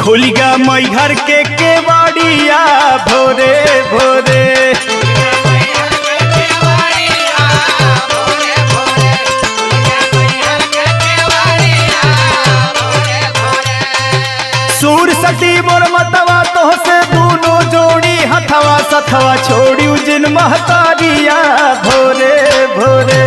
खुलिया मैहर के केवाड़िया भोरे भोरे। सूर सटी मोर मतवा तो से दोनों जोड़ी हथवा सथवा छोड़ी जिन महतारिया भोरे भोरे।